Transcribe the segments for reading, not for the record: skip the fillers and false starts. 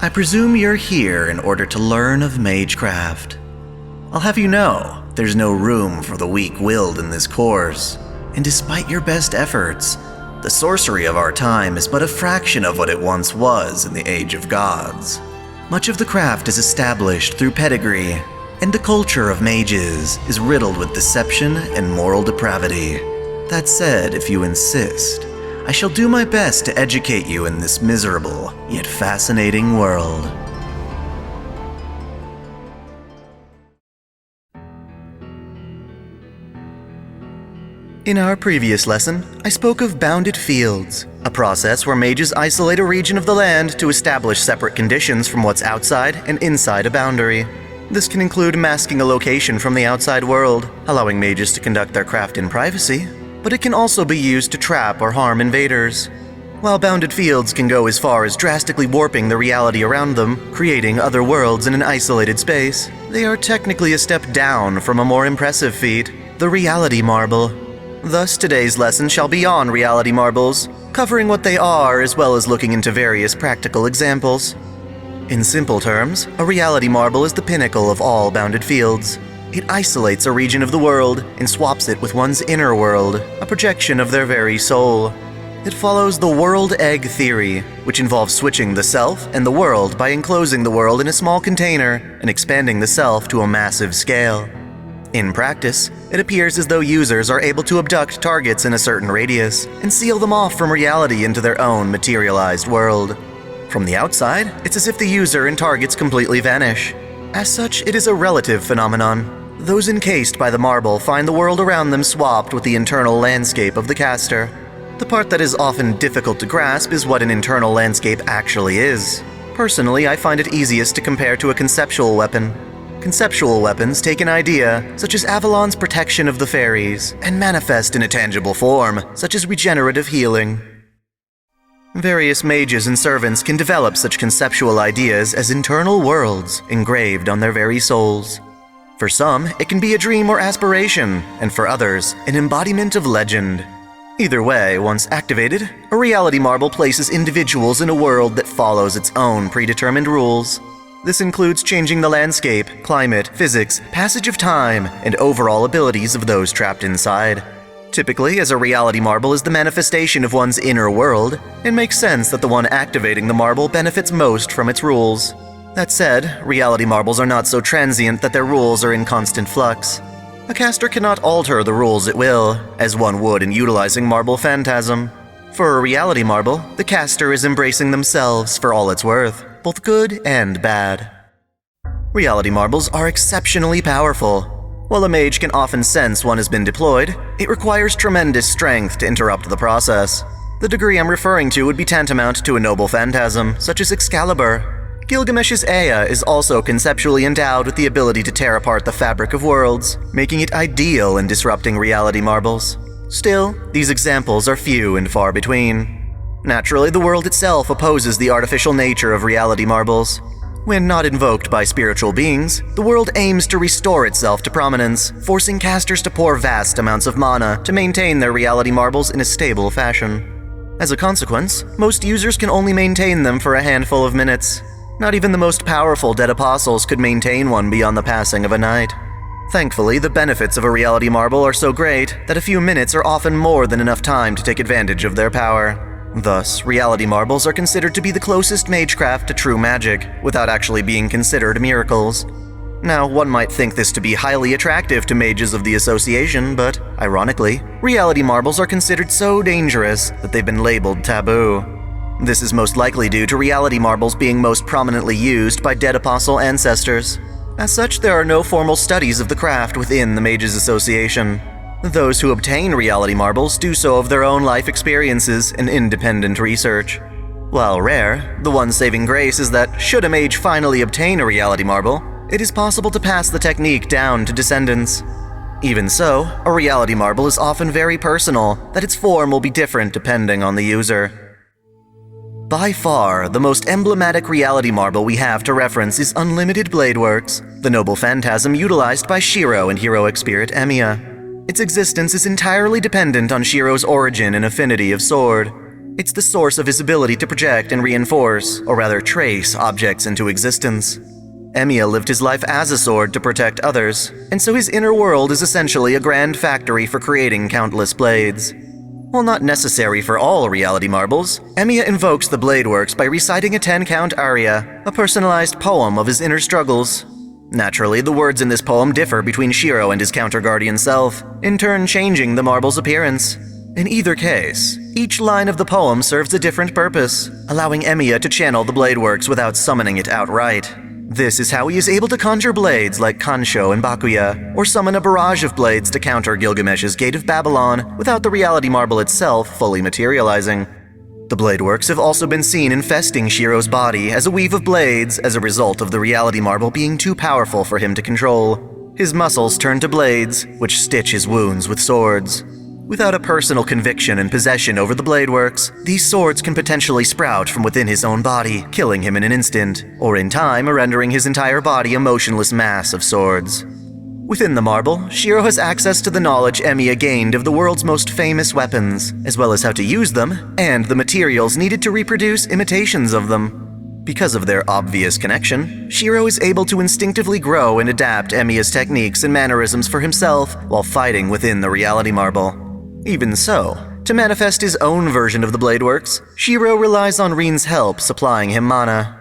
I presume you're here in order to learn of magecraft. I'll have you know, there's no room for the weak-willed in this course, and despite your best efforts, the sorcery of our time is but a fraction of what it once was in the Age of Gods. Much of the craft is established through pedigree, and the culture of mages is riddled with deception and moral depravity. That said, if you insist, I shall do my best to educate you in this miserable, yet fascinating world. In our previous lesson, I spoke of bounded fields, a process where mages isolate a region of the land to establish separate conditions from what's outside and inside a boundary. This can include masking a location from the outside world, allowing mages to conduct their craft in privacy, but it can also be used to trap or harm invaders. While bounded fields can go as far as drastically warping the reality around them, creating other worlds in an isolated space, they are technically a step down from a more impressive feat, the Reality Marble. Thus, today's lesson shall be on Reality Marbles, covering what they are as well as looking into various practical examples. In simple terms, a Reality Marble is the pinnacle of all bounded fields. It isolates a region of the world and swaps it with one's inner world, a projection of their very soul. It follows the World Egg theory, which involves switching the self and the world by enclosing the world in a small container and expanding the self to a massive scale. In practice, it appears as though users are able to abduct targets in a certain radius and seal them off from reality into their own materialized world. From the outside, it's as if the user and targets completely vanish. As such, it is a relative phenomenon. Those encased by the marble find the world around them swapped with the internal landscape of the caster. The part that is often difficult to grasp is what an internal landscape actually is. Personally, I find it easiest to compare to a conceptual weapon. Conceptual weapons take an idea, such as Avalon's protection of the fairies, and manifest in a tangible form, such as regenerative healing. Various mages and servants can develop such conceptual ideas as internal worlds engraved on their very souls. For some, it can be a dream or aspiration, and for others, an embodiment of legend. Either way, once activated, a Reality Marble places individuals in a world that follows its own predetermined rules. This includes changing the landscape, climate, physics, passage of time, and overall abilities of those trapped inside. Typically, as a Reality Marble is the manifestation of one's inner world, it makes sense that the one activating the marble benefits most from its rules. That said, Reality Marbles are not so transient that their rules are in constant flux. A caster cannot alter the rules at will, as one would in utilizing Marble Phantasm. For a Reality Marble, the caster is embracing themselves for all it's worth, both good and bad. Reality Marbles are exceptionally powerful. While a mage can often sense one has been deployed, it requires tremendous strength to interrupt the process. The degree I'm referring to would be tantamount to a noble phantasm, such as Excalibur. Gilgamesh's Aya is also conceptually endowed with the ability to tear apart the fabric of worlds, making it ideal in disrupting Reality Marbles. Still, these examples are few and far between. Naturally, the world itself opposes the artificial nature of Reality Marbles. When not invoked by spiritual beings, the world aims to restore itself to prominence, forcing casters to pour vast amounts of mana to maintain their Reality Marbles in a stable fashion. As a consequence, most users can only maintain them for a handful of minutes. Not even the most powerful Dead Apostles could maintain one beyond the passing of a night. Thankfully, the benefits of a Reality Marble are so great that a few minutes are often more than enough time to take advantage of their power. Thus, Reality Marbles are considered to be the closest magecraft to true magic, without actually being considered miracles. Now, one might think this to be highly attractive to mages of the Association, but, ironically, Reality Marbles are considered so dangerous that they've been labeled taboo. This is most likely due to Reality Marbles being most prominently used by Dead Apostle ancestors. As such, there are no formal studies of the craft within the Mages Association. Those who obtain Reality Marbles do so of their own life experiences and independent research. While rare, the one saving grace is that, should a mage finally obtain a Reality Marble, it is possible to pass the technique down to descendants. Even so, a Reality Marble is often very personal, that its form will be different depending on the user. By far, the most emblematic Reality Marble we have to reference is Unlimited Bladeworks, the noble phantasm utilized by Shiro and heroic spirit Emiya. Its existence is entirely dependent on Shiro's origin and affinity of sword. It's the source of his ability to project and reinforce, or rather trace, objects into existence. Emiya lived his life as a sword to protect others, and so his inner world is essentially a grand factory for creating countless blades. While not necessary for all reality marbles, Emiya invokes the blade works by reciting a 10-count aria, a personalized poem of his inner struggles. Naturally, the words in this poem differ between Shiro and his counter-guardian self, in turn changing the marble's appearance. In either case, each line of the poem serves a different purpose, allowing Emiya to channel the blade works without summoning it outright. This is how he is able to conjure blades like Kansho and Bakuya, or summon a barrage of blades to counter Gilgamesh's Gate of Babylon without the reality marble itself fully materializing. The blade works have also been seen infesting Shiro's body as a weave of blades as a result of the reality marble being too powerful for him to control. His muscles turn to blades, which stitch his wounds with swords. Without a personal conviction and possession over the blade works, these swords can potentially sprout from within his own body, killing him in an instant, or in time rendering his entire body a motionless mass of swords. Within the marble, Shiro has access to the knowledge Emiya gained of the world's most famous weapons, as well as how to use them, and the materials needed to reproduce imitations of them. Because of their obvious connection, Shiro is able to instinctively grow and adapt Emiya's techniques and mannerisms for himself while fighting within the reality marble. Even so, to manifest his own version of the blade works, Shiro relies on Rin's help supplying him mana.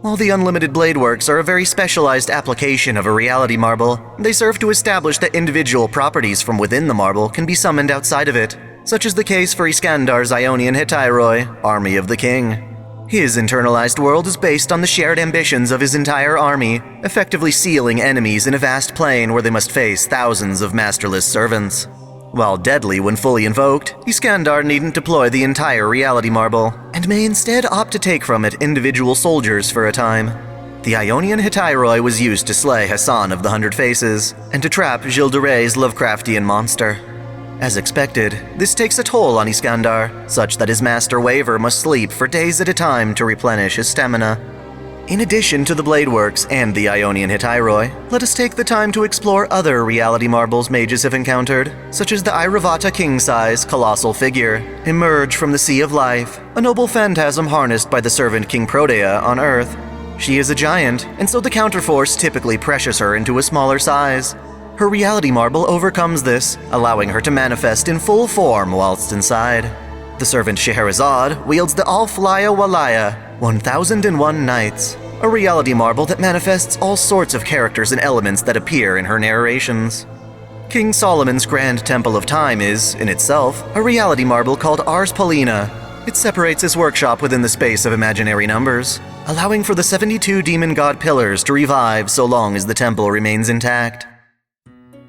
While the unlimited blade works are a very specialized application of a reality marble, they serve to establish that individual properties from within the marble can be summoned outside of it, such as the case for Iskandar's Ionian Hetairoi, Army of the King. His internalized world is based on the shared ambitions of his entire army, effectively sealing enemies in a vast plain where they must face thousands of masterless servants. While deadly when fully invoked, Iskandar needn't deploy the entire reality marble, and may instead opt to take from it individual soldiers for a time. The Ionian Hetairoi was used to slay Hassan of the Hundred Faces, and to trap Gilles de Rais's Lovecraftian monster. As expected, this takes a toll on Iskandar, such that his master Waver must sleep for days at a time to replenish his stamina. In addition to the blade works and the Ionian Hetairoi, let us take the time to explore other reality marbles mages have encountered, such as the Iravata king-size colossal figure, Emerge from the Sea of Life, a noble phantasm harnessed by the servant King Protea on Earth. She is a giant, and so the counterforce typically pressures her into a smaller size. Her reality marble overcomes this, allowing her to manifest in full form whilst inside. The servant Scheherazade wields the Al-Flaya Walaya, 1001 Nights, a reality marble that manifests all sorts of characters and elements that appear in her narrations. King Solomon's Grand Temple of Time is, in itself, a reality marble called Ars Paulina. It separates his workshop within the space of imaginary numbers, allowing for the 72 demon god pillars to revive so long as the temple remains intact.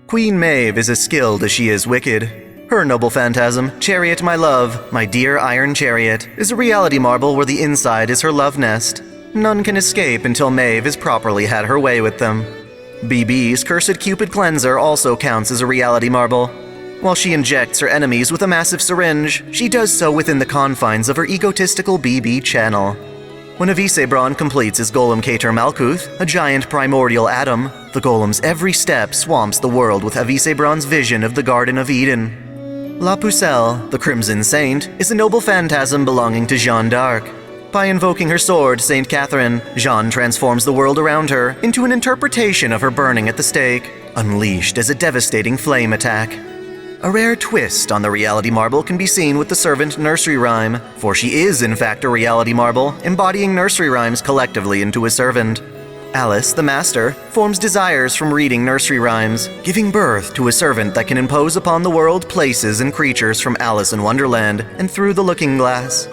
Queen Maeve is as skilled as she is wicked. Her noble phantasm, Chariot My Love, My Dear Iron Chariot, is a reality marble where the inside is her love nest. None can escape until Maeve has properly had her way with them. BB's Cursed Cupid Cleanser also counts as a reality marble. While she injects her enemies with a massive syringe, she does so within the confines of her egotistical BB channel. When a Visebron completes his golem Kater Malkuth, a giant primordial atom, the golem's every step swamps the world with Visebron's vision of the Garden of Eden. La Pucelle, the Crimson Saint, is a noble phantasm belonging to Jeanne d'Arc. By invoking her sword, Saint Catherine, Jeanne transforms the world around her into an interpretation of her burning at the stake, unleashed as a devastating flame attack. A rare twist on the reality marble can be seen with the servant Nursery Rhyme, for she is in fact a reality marble, embodying nursery rhymes collectively into a servant. Alice, the master, forms desires from reading nursery rhymes, giving birth to a servant that can impose upon the world places and creatures from Alice in Wonderland and Through the Looking Glass.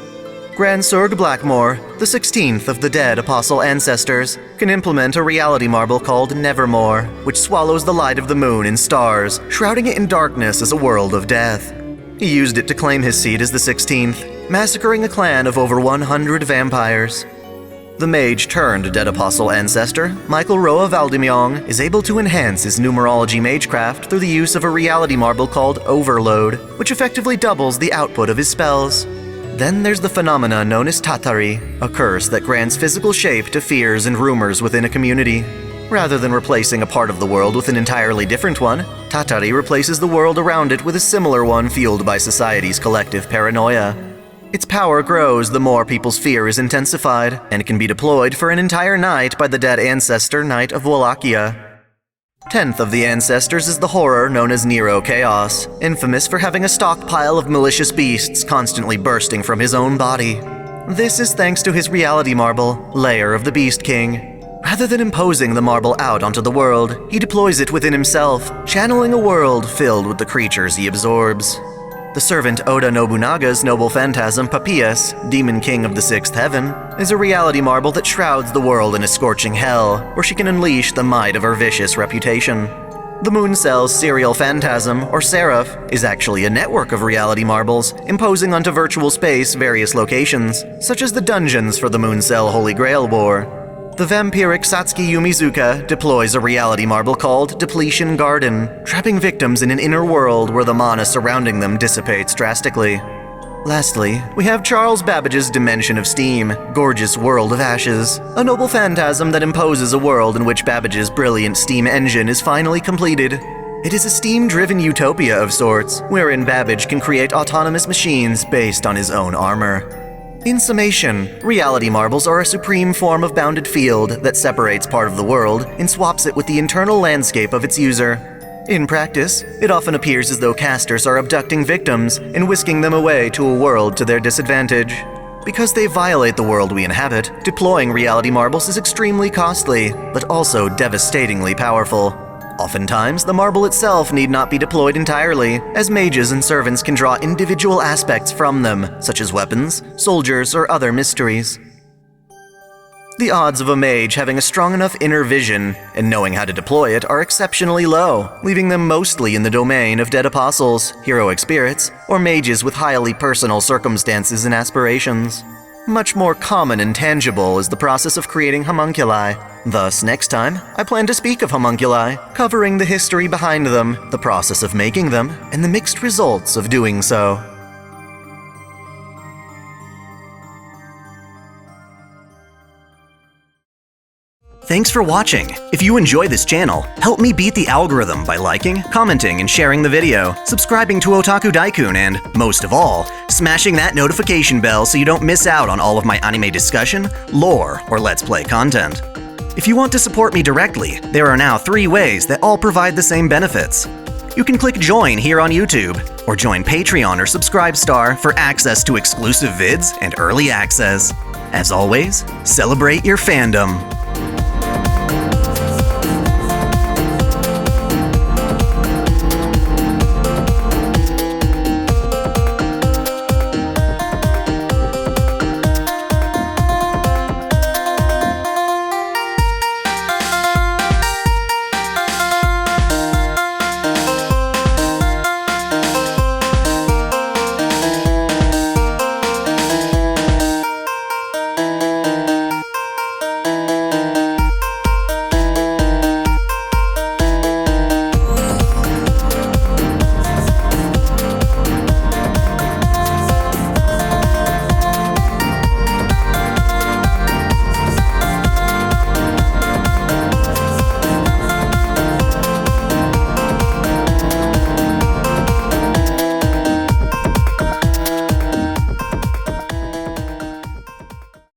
Grand Surg Blackmore, the 16th of the dead apostle ancestors, can implement a reality marble called Nevermore, which swallows the light of the moon and stars, shrouding it in darkness as a world of death. He used it to claim his seat as the 16th, massacring a clan of over 100 vampires. The mage turned dead apostle ancestor, Michael Roa Valdemyong, is able to enhance his numerology magecraft through the use of a reality marble called Overload, which effectively doubles the output of his spells. Then there's the phenomena known as Tatari, a curse that grants physical shape to fears and rumors within a community. Rather than replacing a part of the world with an entirely different one, Tatari replaces the world around it with a similar one fueled by society's collective paranoia. Its power grows the more people's fear is intensified, and can be deployed for an entire night by the dead ancestor Knight of Wallachia. 10th of the ancestors is the horror known as Nero Chaos, infamous for having a stockpile of malicious beasts constantly bursting from his own body. This is thanks to his reality marble, Lair of the Beast King. Rather than imposing the marble out onto the world, he deploys it within himself, channeling a world filled with the creatures he absorbs. The servant Oda Nobunaga's noble phantasm Papias, Demon King of the Sixth Heaven, is a reality marble that shrouds the world in a scorching hell, where she can unleash the might of her vicious reputation. The Moon Cell's serial phantasm, or Seraph, is actually a network of reality marbles, imposing onto virtual space various locations, such as the dungeons for the Moon Cell Holy Grail War. The vampiric Satsuki Yumizuka deploys a reality marble called Depletion Garden, trapping victims in an inner world where the mana surrounding them dissipates drastically. Lastly, we have Charles Babbage's Dimension of Steam, Gorgeous World of Ashes, a noble phantasm that imposes a world in which Babbage's brilliant steam engine is finally completed. It is a steam-driven utopia of sorts, wherein Babbage can create autonomous machines based on his own armor. In summation, reality marbles are a supreme form of bounded field that separates part of the world and swaps it with the internal landscape of its user. In practice, it often appears as though casters are abducting victims and whisking them away to a world to their disadvantage. Because they violate the world we inhabit, deploying reality marbles is extremely costly, but also devastatingly powerful. Oftentimes, the marble itself need not be deployed entirely, as mages and servants can draw individual aspects from them, such as weapons, soldiers, or other mysteries. The odds of a mage having a strong enough inner vision and knowing how to deploy it are exceptionally low, leaving them mostly in the domain of dead apostles, heroic spirits, or mages with highly personal circumstances and aspirations. Much more common and tangible is the process of creating homunculi. Thus, next time, I plan to speak of homunculi, covering the history behind them, the process of making them, and the mixed results of doing so. Thanks for watching. If you enjoy this channel, help me beat the algorithm by liking, commenting, and sharing the video, subscribing to Otaku Daikun, and, most of all, smashing that notification bell so you don't miss out on all of my anime discussion, lore, or Let's Play content. If you want to support me directly, there are now 3 ways that all provide the same benefits. You can click Join here on YouTube, or join Patreon or Subscribestar for access to exclusive vids and early access. As always, celebrate your fandom.